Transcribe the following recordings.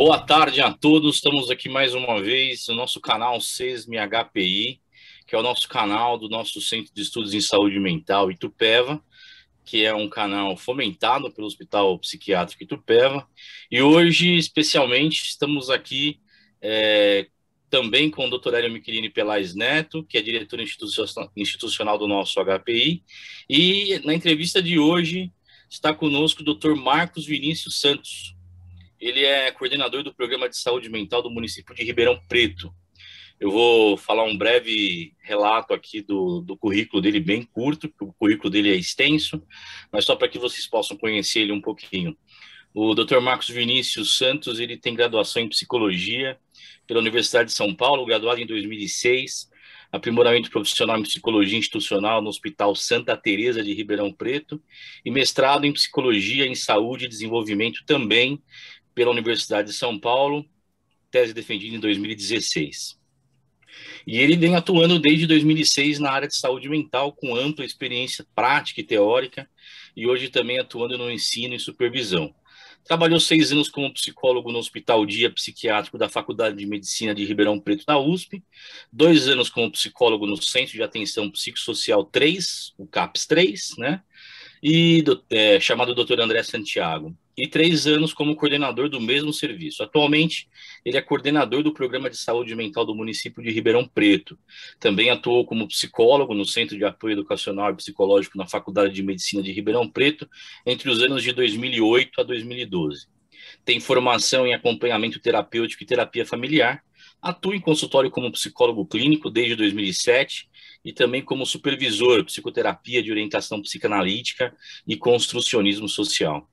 Boa tarde a todos, estamos aqui mais uma vez no nosso canal SESMI HPI, que é o nosso canal do nosso Centro de Estudos em Saúde Mental Itupeva, que é um canal fomentado pelo Hospital Psiquiátrico Itupeva. E hoje, especialmente, estamos aqui também com o Dr. Hélio Michelini Pelais Neto, que é diretor institucional do nosso HPI. E na entrevista de hoje está conosco o Dr. Marcos Vinícius Santos. Ele é coordenador do Programa de Saúde Mental do município de Ribeirão Preto. Eu vou falar um breve relato aqui do currículo dele, bem curto, porque o currículo dele é extenso, mas só para que vocês possam conhecer ele um pouquinho. O Dr. Marcos Vinícius Santos, ele tem graduação em Psicologia pela Universidade de São Paulo, graduado em 2006, aprimoramento profissional em Psicologia Institucional no Hospital Santa Teresa de Ribeirão Preto e mestrado em Psicologia em Saúde e Desenvolvimento também pela Universidade de São Paulo, tese defendida em 2016. E ele vem atuando desde 2006 na área de saúde mental, com ampla experiência prática e teórica, e hoje também atuando no ensino e supervisão. Trabalhou 6 anos como psicólogo no Hospital Dia Psiquiátrico da Faculdade de Medicina de Ribeirão Preto, na USP, 2 anos como psicólogo no Centro de Atenção Psicossocial 3, o CAPS 3, né? E chamado Dr. André Santiago, e 3 anos como coordenador do mesmo serviço. Atualmente, ele é coordenador do Programa de Saúde Mental do município de Ribeirão Preto. Também atuou como psicólogo no Centro de Apoio Educacional e Psicológico na Faculdade de Medicina de Ribeirão Preto entre os anos de 2008 a 2012. Tem formação em acompanhamento terapêutico e terapia familiar, atua em consultório como psicólogo clínico desde 2007 e também como supervisor, psicoterapia de orientação psicanalítica e construcionismo social.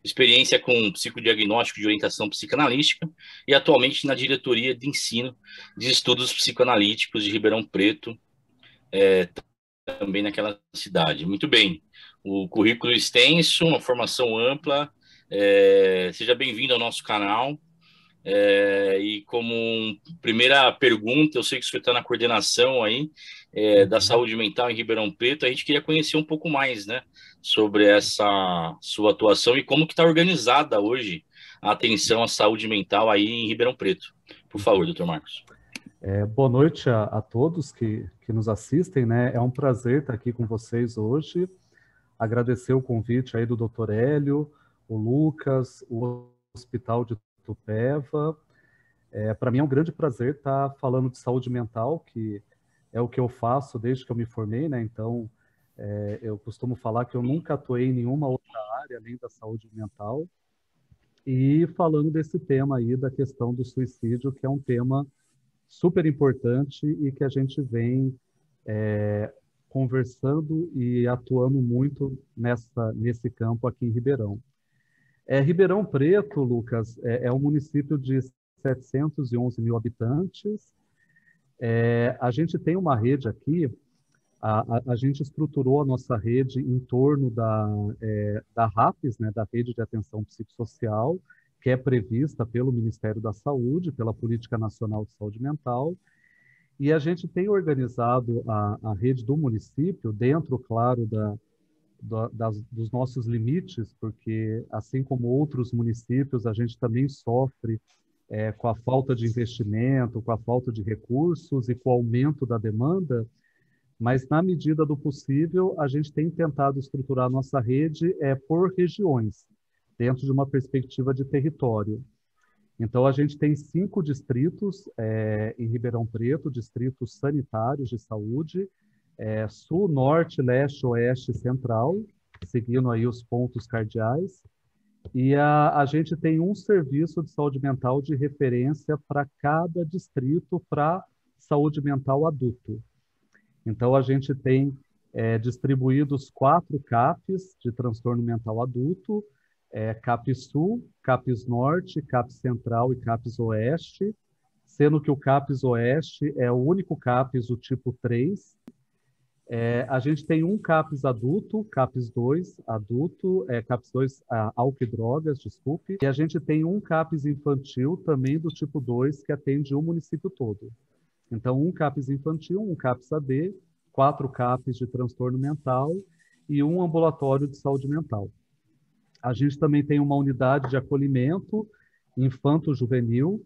Experiência com psicodiagnóstico de orientação psicanalítica e atualmente na diretoria de ensino de estudos psicanalíticos de Ribeirão Preto, também naquela cidade. Muito bem, o currículo extenso, uma formação ampla, seja bem-vindo ao nosso canal. E como primeira pergunta, eu sei que o senhor está na coordenação aí da saúde mental em Ribeirão Preto, a gente queria conhecer um pouco mais, né, sobre essa sua atuação e como que está organizada hoje a atenção à saúde mental aí em Ribeirão Preto. Por favor, doutor Marcos. Boa noite a todos que nos assistem, né? É um prazer estar aqui com vocês hoje. Agradecer o convite aí do Dr. Hélio, o Lucas, o Hospital de Itupeva. Para mim é um grande prazer estar falando de saúde mental, que é o que eu faço desde que eu me formei, né? Então, eu costumo falar que eu nunca atuei em nenhuma outra área além da saúde mental. E falando desse tema aí da questão do suicídio, que é um tema super importante e que a gente vem conversando e atuando muito nesse campo aqui em Ribeirão. Ribeirão Preto, Lucas, é um município de 711 mil habitantes. A gente tem uma rede aqui, a gente estruturou a nossa rede em torno da RAPS, né, da Rede de Atenção Psicossocial, que é prevista pelo Ministério da Saúde, pela Política Nacional de Saúde Mental, e a gente tem organizado a rede do município dentro, claro, dos nossos limites, porque, assim como outros municípios, a gente também sofre com a falta de investimento, com a falta de recursos e com o aumento da demanda, mas, na medida do possível, a gente tem tentado estruturar a nossa rede por regiões, dentro de uma perspectiva de território. Então, a gente tem 5 distritos em Ribeirão Preto, distritos sanitários de saúde, sul, norte, leste, oeste e central, seguindo aí os pontos cardeais. E a gente tem um serviço de saúde mental de referência para cada distrito para saúde mental adulto. Então, a gente tem distribuídos 4 CAPs de transtorno mental adulto, CAPS Sul, CAPS Norte, CAPS Central e CAPS Oeste, sendo que o CAPS Oeste é o único CAPS do tipo 3. A gente tem um CAPS adulto, CAPS 2 adulto, CAPS 2 álcool e drogas, desculpe, e a gente tem um CAPS infantil também do tipo 2 que atende o município todo. Então, um CAPS infantil, um CAPS AD, 4 CAPS de transtorno mental e um ambulatório de saúde mental. A gente também tem uma unidade de acolhimento infanto-juvenil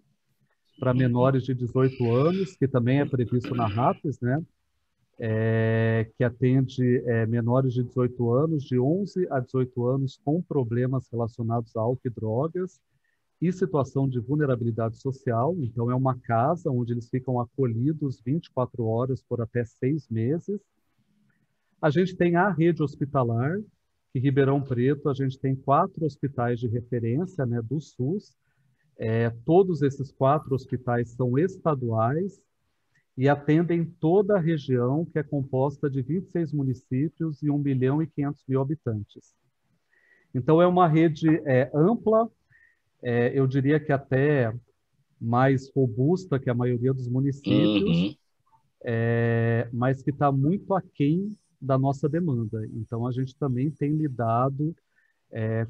para menores de 18 anos, que também é previsto na RAPS, né? Que atende menores de 18 anos, de 11 a 18 anos, com problemas relacionados a álcool e drogas e situação de vulnerabilidade social. Então, é uma casa onde eles ficam acolhidos 24 horas por até 6 meses. A gente tem a rede hospitalar, que em Ribeirão Preto a gente tem 4 hospitais de referência, né, do SUS. Todos esses 4 hospitais são estaduais e atendem toda a região, que é composta de 26 municípios e 1.500.000 habitantes. Então, é uma rede ampla, eu diria que até mais robusta que a maioria dos municípios, Uhum. mas que está muito aquém da nossa demanda. Então, a gente também tem lidado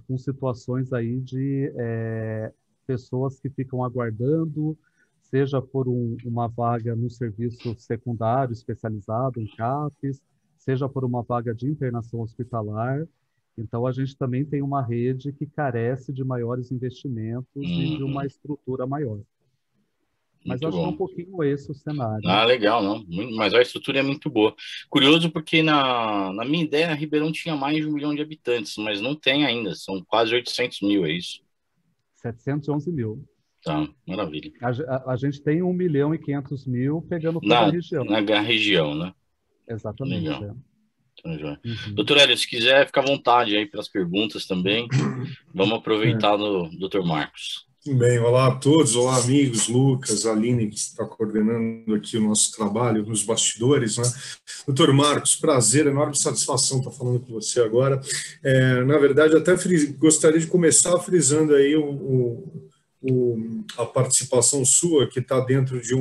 com situações aí de pessoas que ficam aguardando, seja por uma vaga no serviço secundário especializado em CAPES, seja por uma vaga de internação hospitalar. Então, a gente também tem uma rede que carece de maiores investimentos e de uma Uhum. estrutura maior. Mas Muito acho que é um bom. pouquinho esse o cenário. Ah, legal, não. Mas a estrutura é muito boa. Curioso porque na minha ideia, Ribeirão tinha mais de 1 milhão de habitantes, mas não tem ainda. São quase 800 mil, é isso? 711.000. Tá, maravilha. A gente tem 1.500.000 pegando toda a Na, região. na região, né? Exatamente. Legal. Então, joia. Uhum. Doutor Hélio, se quiser, fica à vontade aí para as perguntas também. Vamos É, aproveitar do Dr. Marcos. tudo bem, olá a todos, olá amigos, Lucas, Aline, que está coordenando aqui o nosso trabalho nos bastidores, né? Doutor Marcos, prazer, enorme satisfação estar falando com você agora. Na verdade, até gostaria de começar frisando aí a participação sua, que está dentro de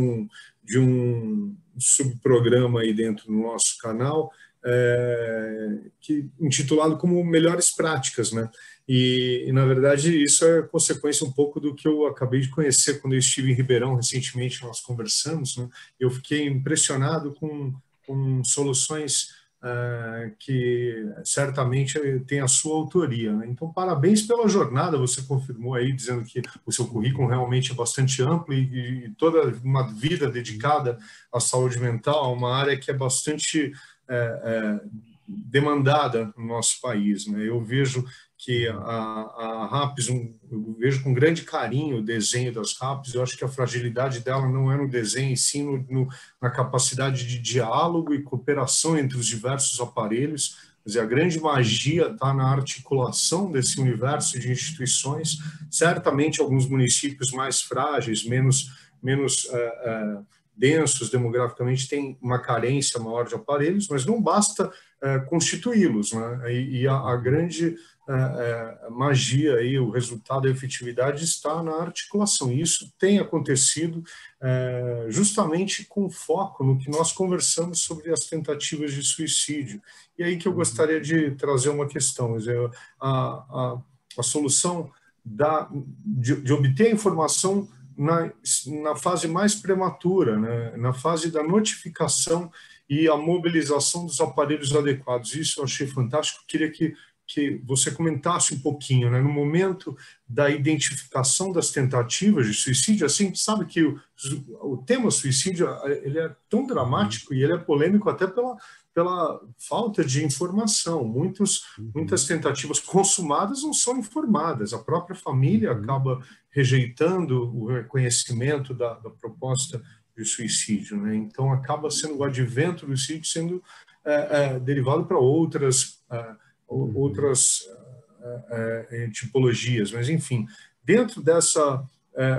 um subprograma aí dentro do nosso canal, intitulado como Melhores Práticas, né? Na verdade, isso é consequência um pouco do que eu acabei de conhecer quando eu estive em Ribeirão recentemente, nós conversamos, né? Eu fiquei impressionado com soluções que certamente tem a sua autoria, né? Então, parabéns pela jornada, você confirmou aí, dizendo que o seu currículo realmente é bastante amplo e toda uma vida dedicada à saúde mental, uma área que é bastante demandada no nosso país, né? Eu vejo que a RAPS, eu vejo com grande carinho o desenho das RAPS, eu acho que a fragilidade dela não é no desenho, e sim na capacidade de diálogo e cooperação entre os diversos aparelhos. Quer dizer, a grande magia está na articulação desse universo de instituições. Certamente alguns municípios mais frágeis, menos densos demograficamente, têm uma carência maior de aparelhos, mas não basta constituí-los, né? E a grande magia aí, o resultado, a efetividade está na articulação. E isso tem acontecido justamente com foco no que nós conversamos sobre as tentativas de suicídio. E aí que eu gostaria de trazer uma questão, a solução de obter a informação na fase mais prematura, né? Na fase da notificação e a mobilização dos aparelhos adequados. Isso eu achei fantástico. Queria que você comentasse um pouquinho, né? No momento da identificação das tentativas de suicídio, assim, sabe que o tema suicídio ele é tão dramático e ele é polêmico até pela falta de informação. Muitas tentativas consumadas não são informadas. A própria família acaba rejeitando o reconhecimento da proposta de suicídio, né? Então acaba sendo o advento do suicídio sendo derivado para outras tipologias, mas enfim, dentro dessa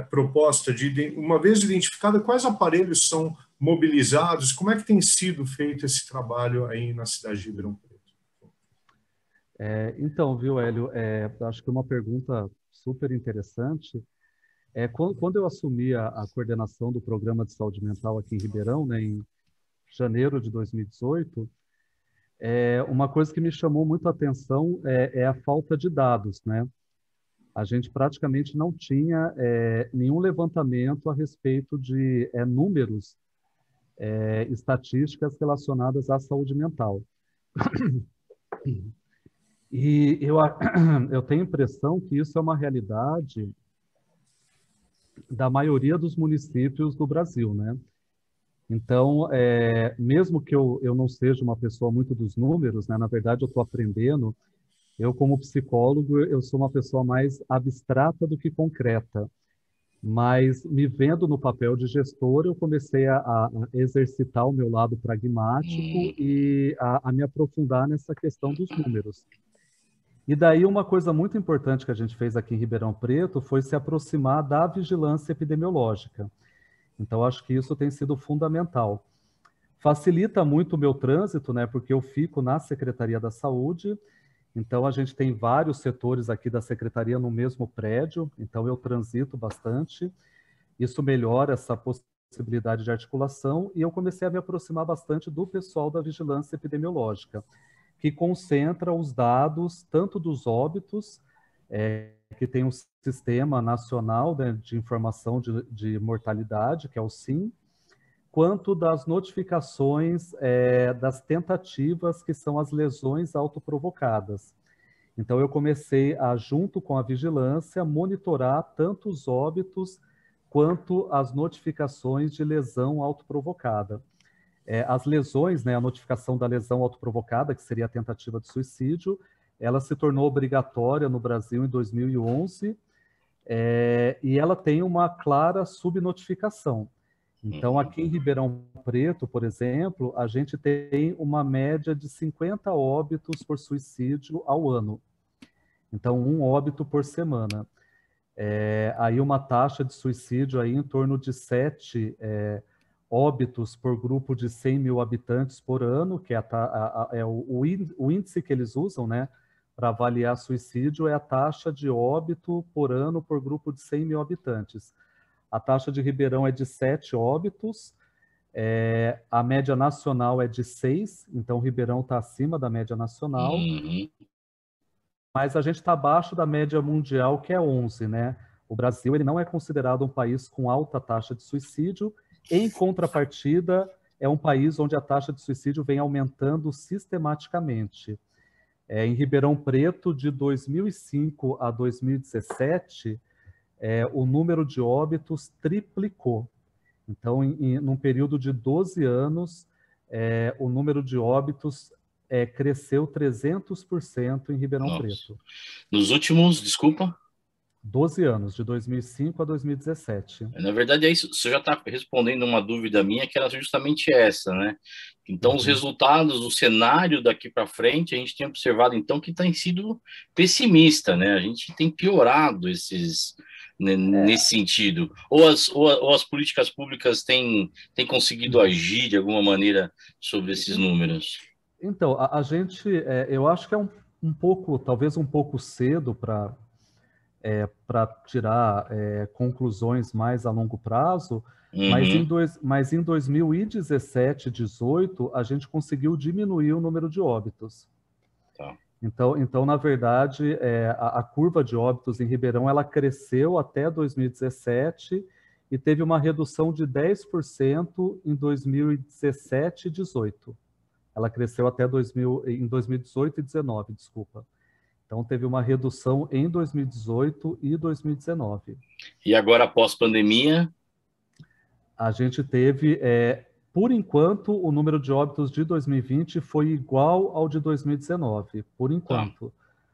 proposta uma vez identificada, quais aparelhos são mobilizados, como é que tem sido feito esse trabalho aí na cidade de Ribeirão Preto? Então, viu, Hélio, acho que é uma pergunta super interessante. Quando eu assumi a coordenação do Programa de Saúde Mental aqui em Ribeirão, né, em janeiro de 2018, uma coisa que me chamou muito a atenção é a falta de dados, né? A gente praticamente não tinha nenhum levantamento a respeito de números, estatísticas relacionadas à saúde mental. E eu tenho a impressão que isso é uma realidade da maioria dos municípios do Brasil, né? Então, mesmo que eu não seja uma pessoa muito dos números, né? Na verdade, eu estou aprendendo. Eu, como psicólogo, eu sou uma pessoa mais abstrata do que concreta. Mas, me vendo no papel de gestor, eu comecei a exercitar o meu lado pragmático e a me aprofundar nessa questão dos números. E daí, uma coisa muito importante que a gente fez aqui em Ribeirão Preto foi se aproximar da vigilância epidemiológica. Então, acho que isso tem sido fundamental. Facilita muito o meu trânsito, né? Porque eu fico na Secretaria da Saúde. Então, a gente tem vários setores aqui da Secretaria no mesmo prédio. Então, eu transito bastante. Isso melhora essa possibilidade de articulação. E eu comecei a me aproximar bastante do pessoal da vigilância epidemiológica, que concentra os dados tanto dos óbitos, que tem um Sistema Nacional, né, de Informação de Mortalidade, que é o SIM, quanto das notificações das tentativas, que são as lesões autoprovocadas. Então, eu comecei a, junto com a vigilância, monitorar tanto os óbitos quanto as notificações de lesão autoprovocada. As lesões, né, a notificação da lesão autoprovocada, que seria a tentativa de suicídio, ela se tornou obrigatória no Brasil em 2011, e ela tem uma clara subnotificação. Então, aqui em Ribeirão Preto, por exemplo, a gente tem uma média de 50 óbitos por suicídio ao ano. Então, um óbito por semana. Aí uma taxa de suicídio aí em torno de 7 óbitos por grupo de 100 mil habitantes por ano, que é o índice que eles usam, né, para avaliar suicídio, é a taxa de óbito por ano por grupo de 100 mil habitantes. A taxa de Ribeirão é de 7 óbitos, a média nacional é de 6, então Ribeirão está acima da média nacional, mas a gente está abaixo da média mundial, que é 11, né? O Brasil ele não é considerado um país com alta taxa de suicídio, em contrapartida, é um país onde a taxa de suicídio vem aumentando sistematicamente. Em Ribeirão Preto, de 2005 a 2017, o número de óbitos triplicou. Então, num período de 12 anos, o número de óbitos cresceu 300% em Ribeirão Preto. Nos últimos, desculpa? 12 anos, de 2005 a 2017. Na verdade, é isso. Você já está respondendo uma dúvida minha, que era justamente essa, né? Então, os resultados, o cenário daqui para frente, a gente tem observado, então, que tem sido pessimista, né? A gente tem piorado nesse sentido. Ou as políticas públicas têm conseguido agir de alguma maneira sobre esses números? Então, a gente, eu acho que é um pouco, talvez um pouco cedo para tirar conclusões mais a longo prazo, mas em 2017, 2018, a gente conseguiu diminuir o número de óbitos. Tá. Então, na verdade, a curva de óbitos em Ribeirão ela cresceu até 2017 e teve uma redução de 10% em 2017 e 2018. Ela cresceu até em 2018 e 2019, desculpa. Então, teve uma redução em 2018 e 2019. E agora, após pandemia? A gente teve, por enquanto, o número de óbitos de 2020 foi igual ao de 2019, por enquanto.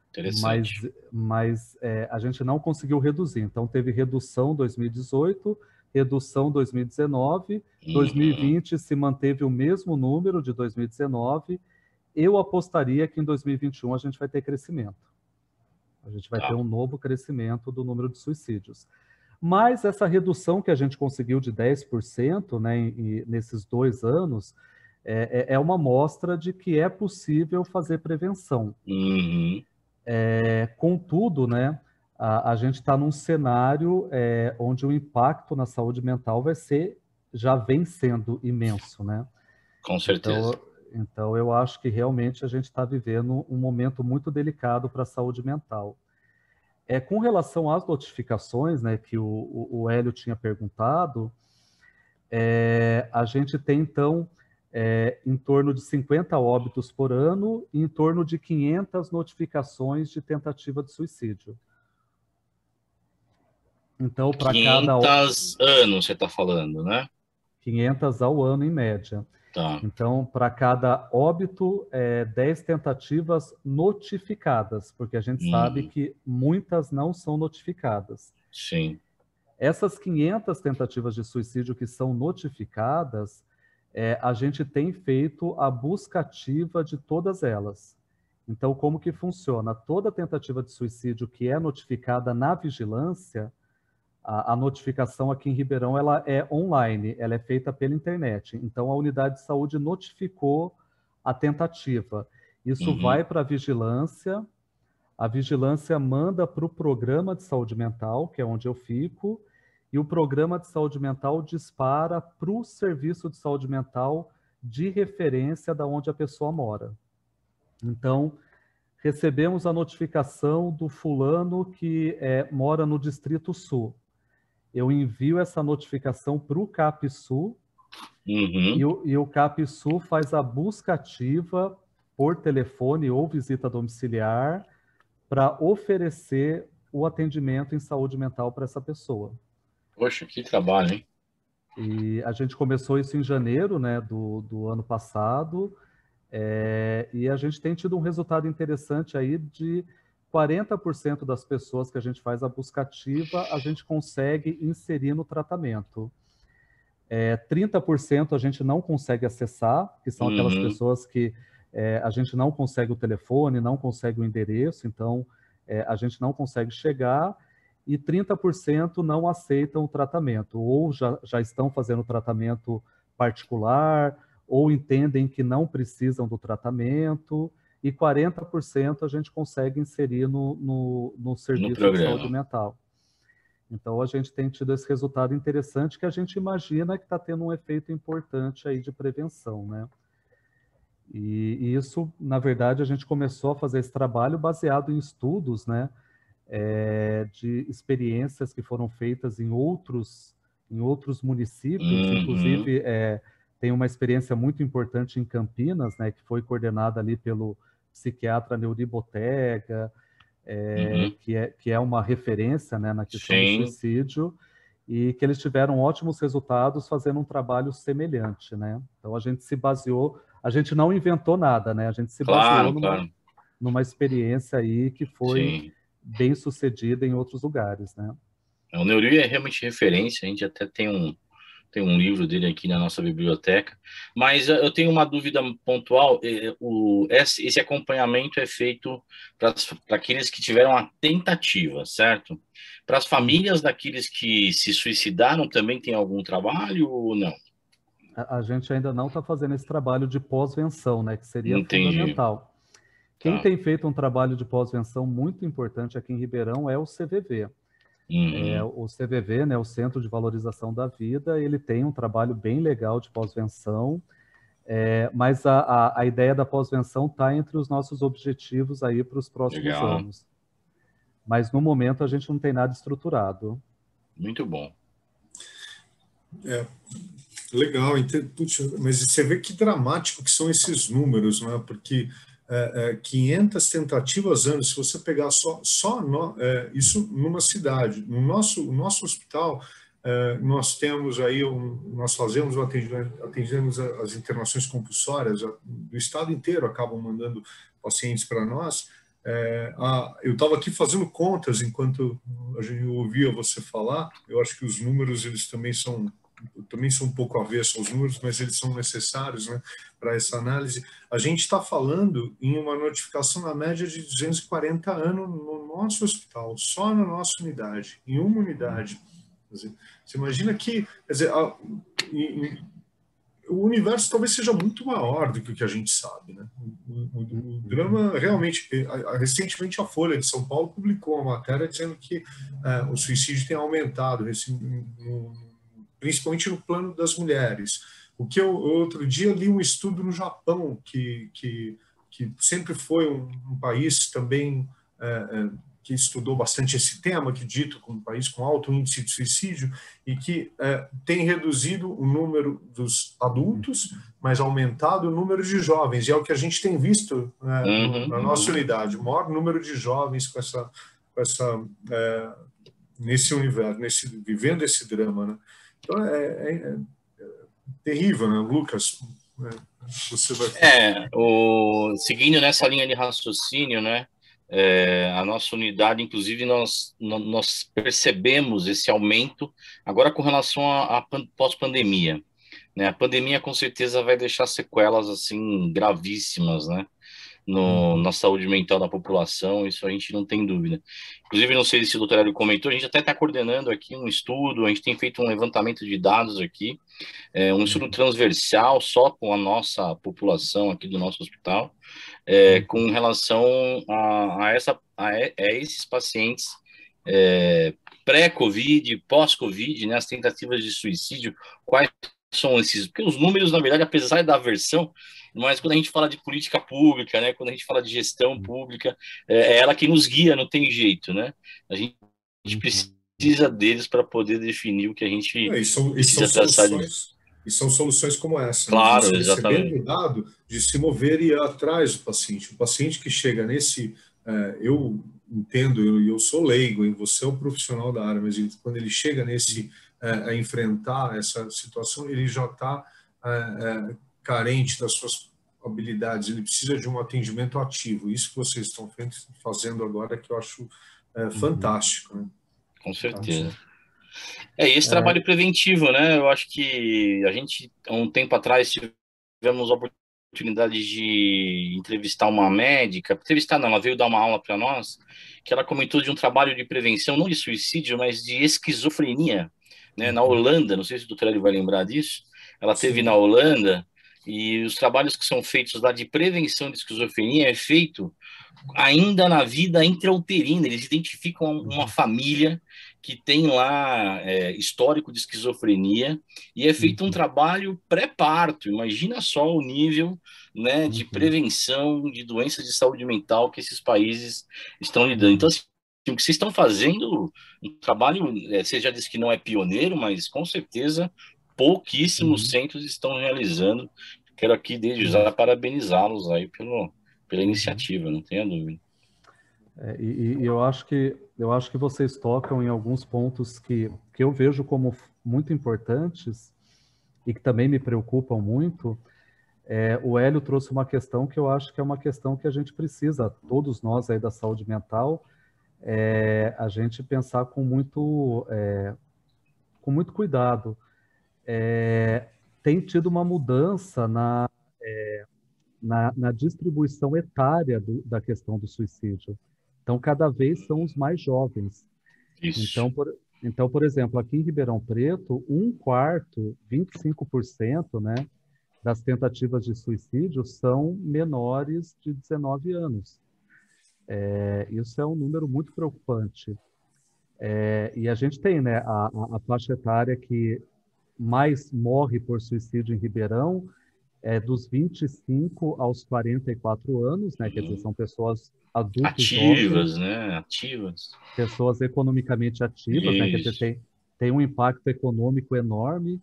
Interessante. Mas a gente não conseguiu reduzir. Então, teve redução em 2018, redução em 2019, 2020 se manteve o mesmo número de 2019. Eu apostaria que em 2021 a gente vai ter crescimento. A gente vai ter um novo crescimento do número de suicídios. Mas essa redução que a gente conseguiu de 10%, né, nesses 2 anos, é uma mostra de que é possível fazer prevenção. Contudo, né, a gente está num cenário onde o impacto na saúde mental já vem sendo imenso, né? Com certeza. Então, eu acho que realmente a gente está vivendo um momento muito delicado para a saúde mental. Com relação às notificações, né, que o Hélio tinha perguntado, a gente tem, então, em torno de 50 óbitos por ano e em torno de 500 notificações de tentativa de suicídio. Então, para 500 anos você está falando, né? 500 ao ano, em média. Tá. Então, para cada óbito, 10 tentativas notificadas, porque a gente sabe que muitas não são notificadas. Sim. Essas 500 tentativas de suicídio que são notificadas, a gente tem feito a busca ativa de todas elas. Então, como que funciona? Toda tentativa de suicídio que é notificada na vigilância, a notificação aqui em Ribeirão ela é online, ela é feita pela internet. Então, a unidade de saúde notificou a tentativa. Isso vai para a vigilância manda para o programa de saúde mental, que é onde eu fico, e o programa de saúde mental dispara para o serviço de saúde mental de referência da onde a pessoa mora. Então, recebemos a notificação do fulano que mora no Distrito Sul. Eu envio essa notificação para o CAPSU e o CAPSU faz a busca ativa por telefone ou visita domiciliar para oferecer o atendimento em saúde mental para essa pessoa. Poxa, que trabalho, hein? E a gente começou isso em janeiro, né, do ano passado, e a gente tem tido um resultado interessante aí de 40% das pessoas que a gente faz a busca ativa, a gente consegue inserir no tratamento. 30% a gente não consegue acessar, que são aquelas pessoas que a gente não consegue o telefone, não consegue o endereço, então a gente não consegue chegar, e 30% não aceitam o tratamento, ou já estão fazendo o tratamento particular, ou entendem que não precisam do tratamento, e 40% a gente consegue inserir no serviço de saúde mental. Então, a gente tem tido esse resultado interessante que a gente imagina que está tendo um efeito importante aí de prevenção, né? E isso, na verdade, a gente começou a fazer esse trabalho baseado em estudos, né? De experiências que foram feitas em outros municípios, inclusive tem uma experiência muito importante em Campinas, né, que foi coordenada ali pelo psiquiatra Neuri Botega, que é uma referência, né, na questão do suicídio, e que eles tiveram ótimos resultados fazendo um trabalho semelhante, né? Então a gente se baseou, a gente não inventou nada, né? A gente se baseou numa experiência aí que foi bem sucedida em outros lugares, né? O Neuri é realmente referência, a gente até tem um livro dele aqui na nossa biblioteca, mas eu tenho uma dúvida pontual, esse acompanhamento é feito para aqueles que tiveram a tentativa, certo? Para as famílias daqueles que se suicidaram também tem algum trabalho ou não? A gente ainda não está fazendo esse trabalho de pós-venção, né, que seria fundamental. Quem tem feito um trabalho de pós-venção muito importante aqui em Ribeirão é o CVV. O CVV, né, o Centro de Valorização da Vida, ele tem um trabalho bem legal de pós-venção, mas a ideia da pós-venção está entre os nossos objetivos aí para os próximos anos. Mas no momento a gente não tem nada estruturado. Muito bom. Legal, mas você vê que dramático que são esses números, né? Porque 500 tentativas anos, se você pegar isso numa cidade. No nosso hospital, nós temos aí, nós fazemos o atendemos as internações compulsórias do estado inteiro, acabam mandando pacientes para nós. Eu estava aqui fazendo contas enquanto a gente ouvia você falar. Eu acho que os números eles também são um pouco avesso aos números, mas eles são necessários, né, para essa análise. A gente está falando em uma notificação na média de 240 anos no nosso hospital, só na nossa unidade, em uma unidade. Quer dizer, você imagina que, quer dizer, o universo talvez seja muito maior do que o que a gente sabe, né? O drama realmente, recentemente a Folha de São Paulo publicou uma matéria dizendo que o suicídio tem aumentado, principalmente no plano das mulheres. O que eu outro dia li um estudo no Japão, que sempre foi um país também que estudou bastante esse tema, que dito como um país com alto índice de suicídio, e que tem reduzido o número dos adultos, mas aumentado o número de jovens, e é o que a gente tem visto na nossa unidade, o maior número de jovens com essa nesse universo, vivendo esse drama, né? Então é terrível, né, Lucas? Você vai... Seguindo nessa linha de raciocínio, né? A nossa unidade, inclusive, nós percebemos esse aumento agora com relação à pós-pandemia, né? A pandemia com certeza vai deixar sequelas assim gravíssimas, né? Na saúde mental da população, isso a gente não tem dúvida. Inclusive, não sei se o doutor Hélio comentou, a gente até está coordenando aqui um estudo, a gente tem feito um levantamento de dados aqui, um estudo transversal só com a nossa população aqui do nosso hospital, com relação a esses pacientes pré-Covid, pós-Covid, né, as tentativas de suicídio, quais são esses, porque os números, na verdade, apesar da aversão, mas quando a gente fala de política pública, né, quando a gente fala de gestão pública, é ela que nos guia, não tem jeito, né? A gente precisa deles para poder definir o que a gente precisa traçar de... E são soluções como essa. Claro, né? exatamente. Recebendo o dado de se mover e ir atrás do paciente. O paciente que chega nesse... eu entendo, eu sou leigo, e você é um profissional da área, mas quando ele chega a enfrentar essa situação, ele já está carente das suas habilidades, ele precisa de um atendimento ativo. Isso que vocês estão fazendo agora, que eu acho fantástico. Né? Com certeza. Esse trabalho preventivo, né? Eu acho que a gente, há um tempo atrás, tivemos a oportunidade de entrevistar uma médica, ela veio dar uma aula para nós, que ela comentou de um trabalho de prevenção, não de suicídio, mas de esquizofrenia, né? Na Holanda, não sei se o doutor Eli vai lembrar disso, ela esteve na Holanda, e os trabalhos que são feitos lá de prevenção de esquizofrenia é feito ainda na vida intrauterina. Eles identificam uma família que tem lá histórico de esquizofrenia e é feito um trabalho pré-parto. Imagina só o nível, né, de prevenção de doenças de saúde mental que esses países estão lidando. Então, assim, o que vocês estão fazendo, um trabalho, você já disse que não é pioneiro, mas com certeza pouquíssimos centros estão realizando. Quero aqui, desde já, parabenizá-los aí pela iniciativa, não tenha dúvida. E eu acho que vocês tocam em alguns pontos que eu vejo como muito importantes e que também me preocupam muito. O Hélio trouxe uma questão que eu acho que é uma questão que a gente precisa, todos nós aí da saúde mental, a gente pensar com muito cuidado. Tem tido uma mudança na distribuição etária da questão do suicídio. Então, cada vez são os mais jovens. Isso. Então, por exemplo, aqui em Ribeirão Preto, 1/4, 25%, né, das tentativas de suicídio são menores de 19 anos. Isso é um número muito preocupante. E a gente tem, né, a faixa etária que mais morre por suicídio em Ribeirão dos 25 aos 44 anos, né? Quer dizer, são pessoas adultos ativas, jovens, né? Ativas. Pessoas economicamente ativas, né? Quer dizer, tem um impacto econômico enorme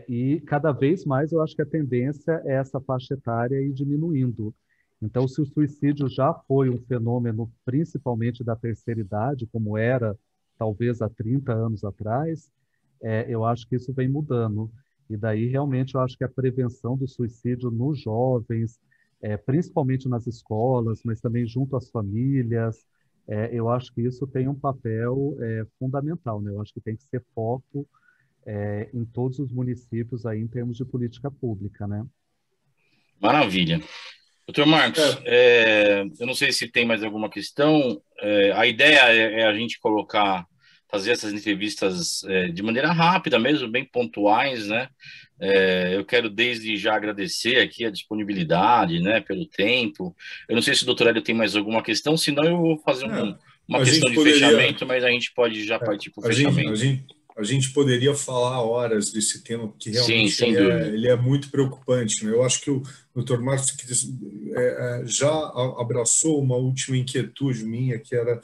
e cada vez mais eu acho que a tendência é essa faixa etária ir diminuindo. Então, se o suicídio já foi um fenômeno principalmente da terceira idade, como era talvez há 30 anos atrás, eu acho que isso vem mudando. E daí, realmente, eu acho que a prevenção do suicídio nos jovens, principalmente nas escolas, mas também junto às famílias, eu acho que isso tem um papel fundamental, né? Eu acho que tem que ser foco em todos os municípios aí em termos de política pública, né? Maravilha. Doutor Marcos, eu não sei se tem mais alguma questão. A ideia é a gente fazer essas entrevistas de maneira rápida mesmo, bem pontuais, né? Eu quero desde já agradecer aqui a disponibilidade, né, pelo tempo. Eu não sei se o doutor Hélio tem mais alguma questão, senão eu vou fazer uma questão de fechamento, mas a gente pode já partir para o fechamento. a gente poderia falar horas desse tema, porque Sim, realmente sem dúvida. ele é muito preocupante, né? Eu acho que o Dr. Marcos já abraçou uma última inquietude minha, que era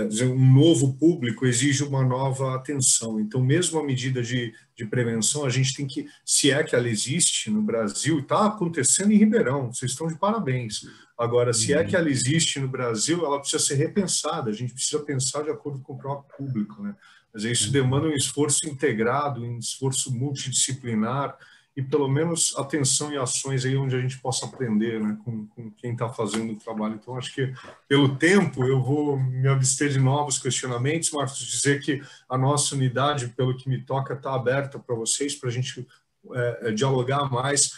dizer, um novo público exige uma nova atenção. Então, mesmo a medida de prevenção, a gente tem que, se é que ela existe no Brasil, está acontecendo em Ribeirão, vocês estão de parabéns. Agora, se é que ela existe no Brasil, ela precisa ser repensada, a gente precisa pensar de acordo com o próprio público, né? Mas isso demanda um esforço integrado, um esforço multidisciplinar e pelo menos atenção e ações aí onde a gente possa aprender, né, com quem está fazendo o trabalho. Então, acho que pelo tempo eu vou me abster de novos questionamentos, Marcos, dizer que a nossa unidade, pelo que me toca, está aberta para vocês, para a gente dialogar mais.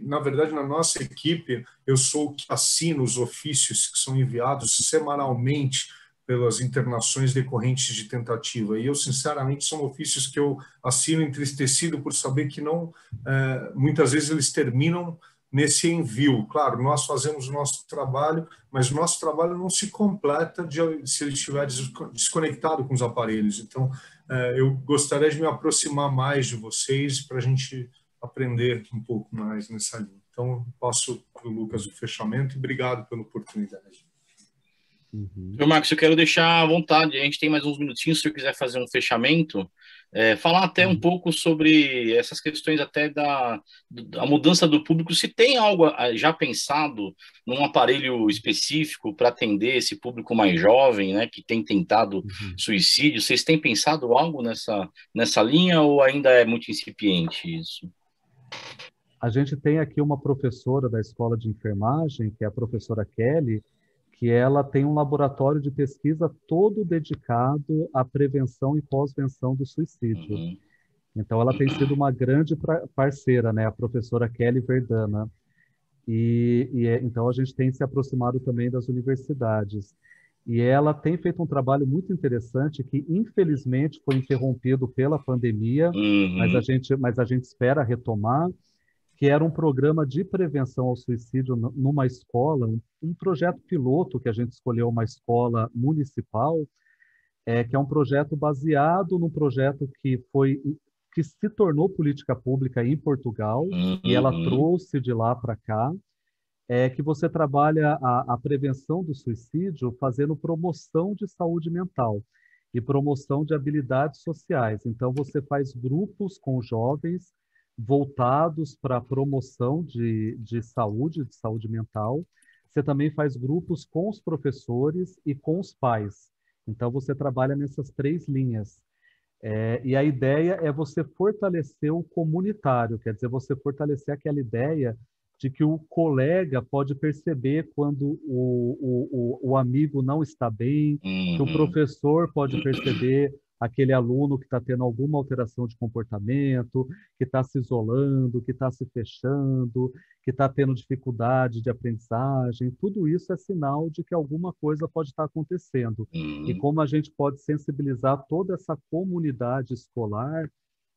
Na verdade, na nossa equipe, eu sou o que assina os ofícios que são enviados semanalmente pelas internações decorrentes de tentativa. E eu, sinceramente, são ofícios que eu assino entristecido por saber que não, muitas vezes eles terminam nesse envio. Claro, nós fazemos o nosso trabalho, mas o nosso trabalho não se completa se ele estiver desconectado com os aparelhos. Então, eu gostaria de me aproximar mais de vocês para a gente aprender um pouco mais nessa linha. Então, passo para o Lucas o fechamento e obrigado pela oportunidade. Marcos, eu quero deixar à vontade, a gente tem mais uns minutinhos, se eu quiser fazer um fechamento, falar até um pouco sobre essas questões até da mudança do público, se tem algo já pensado num aparelho específico para atender esse público mais jovem, né, que tem tentado suicídio, vocês têm pensado algo nessa linha ou ainda é muito incipiente isso? A gente tem aqui uma professora da escola de enfermagem, que é a professora Kelly, que ela tem um laboratório de pesquisa todo dedicado à prevenção e pós-venção do suicídio. Então, ela tem sido uma grande parceira, né, a professora Kelly Verdana. Então, a gente tem se aproximado também das universidades. E ela tem feito um trabalho muito interessante que, infelizmente, foi interrompido pela pandemia, mas a gente espera retomar, que era um programa de prevenção ao suicídio numa escola, um projeto piloto que a gente escolheu, uma escola municipal, que é um projeto baseado num projeto que se tornou política pública em Portugal, e ela trouxe de lá para cá, que você trabalha a prevenção do suicídio fazendo promoção de saúde mental e promoção de habilidades sociais. Então, você faz grupos com jovens voltados para a promoção de saúde mental. Você também faz grupos com os professores e com os pais. Então, você trabalha nessas 3 linhas. E a ideia é você fortalecer o comunitário, quer dizer, você fortalecer aquela ideia de que o colega pode perceber quando o amigo não está bem, que o professor pode perceber aquele aluno que está tendo alguma alteração de comportamento, que está se isolando, que está se fechando, que está tendo dificuldade de aprendizagem. Tudo isso é sinal de que alguma coisa pode estar acontecendo. E como a gente pode sensibilizar toda essa comunidade escolar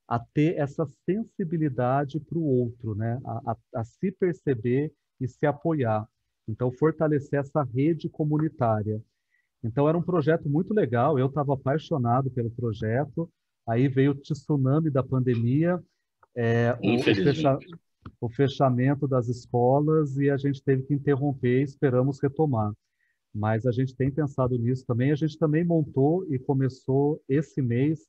a ter essa sensibilidade para o outro, né? A se perceber e se apoiar. Então, fortalecer essa rede comunitária. Então, era um projeto muito legal, eu estava apaixonado pelo projeto, aí veio o tsunami da pandemia, o fechamento das escolas e a gente teve que interromper e esperamos retomar. Mas a gente tem pensado nisso também, a gente também montou e começou esse mês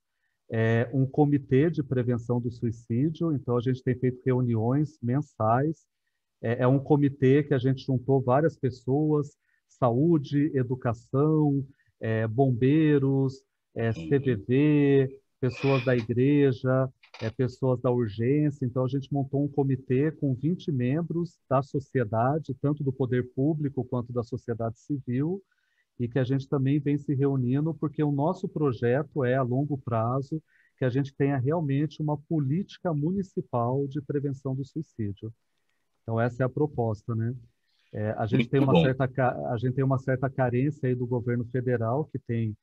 um comitê de prevenção do suicídio, então a gente tem feito reuniões mensais, é um comitê que a gente juntou várias pessoas, saúde, educação, bombeiros, CVV, pessoas da igreja, pessoas da urgência. Então, a gente montou um comitê com 20 membros da sociedade, tanto do poder público quanto da sociedade civil, e que a gente também vem se reunindo, porque o nosso projeto é, a longo prazo, que a gente tenha realmente uma política municipal de prevenção do suicídio. Então, essa é a proposta, né? A gente tem uma certa carência aí do governo federal, que tem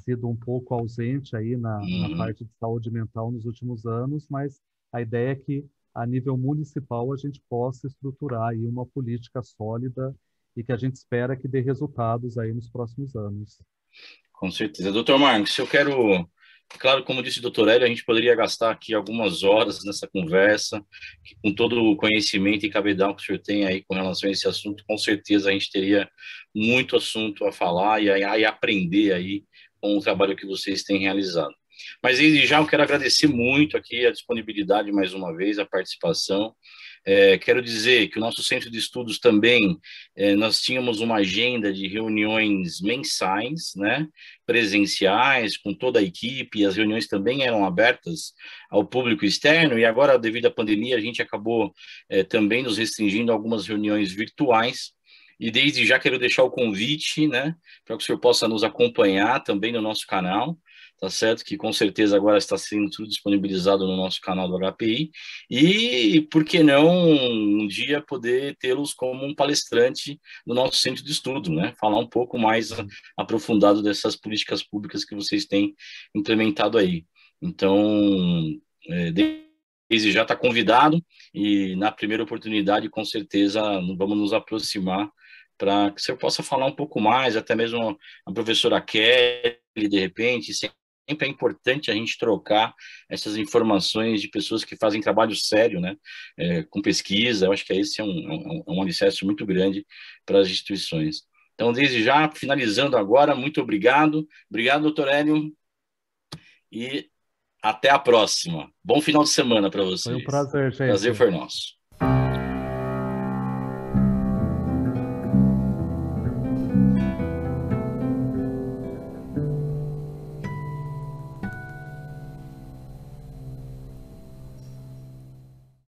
sido um pouco ausente aí na parte de saúde mental nos últimos anos, mas a ideia é que, a nível municipal, a gente possa estruturar aí uma política sólida e que a gente espera que dê resultados aí nos próximos anos. Com certeza. Doutor Marcos, eu quero Claro, como disse o doutor Hélio, a gente poderia gastar aqui algumas horas nessa conversa, com todo o conhecimento e cabedal que o senhor tem aí com relação a esse assunto, com certeza a gente teria muito assunto a falar e aprender aí com o trabalho que vocês têm realizado. Mas desde já eu quero agradecer muito aqui a disponibilidade mais uma vez, a participação. Quero dizer que o nosso centro de estudos também, nós tínhamos uma agenda de reuniões mensais, né, presenciais, com toda a equipe, e as reuniões também eram abertas ao público externo, e agora, devido à pandemia, a gente acabou também nos restringindo a algumas reuniões virtuais, e desde já quero deixar o convite, né, para que o senhor possa nos acompanhar também no nosso canal, tá certo? Que com certeza agora está sendo tudo disponibilizado no nosso canal do HPI, e por que não um dia poder tê-los como um palestrante no nosso centro de estudo, né? Falar um pouco mais aprofundado dessas políticas públicas que vocês têm implementado aí. Então, desde já está convidado, e na primeira oportunidade, com certeza, vamos nos aproximar para que o senhor possa falar um pouco mais, até mesmo a professora Kelly, de repente, sempre é importante a gente trocar essas informações de pessoas que fazem trabalho sério, né, com pesquisa. Eu acho que esse é um alicerce muito grande para as instituições. Então, desde já, finalizando agora, muito obrigado. Obrigado, doutor Hélio, e até a próxima. Bom final de semana para vocês. Foi um prazer, gente. Prazer foi nosso.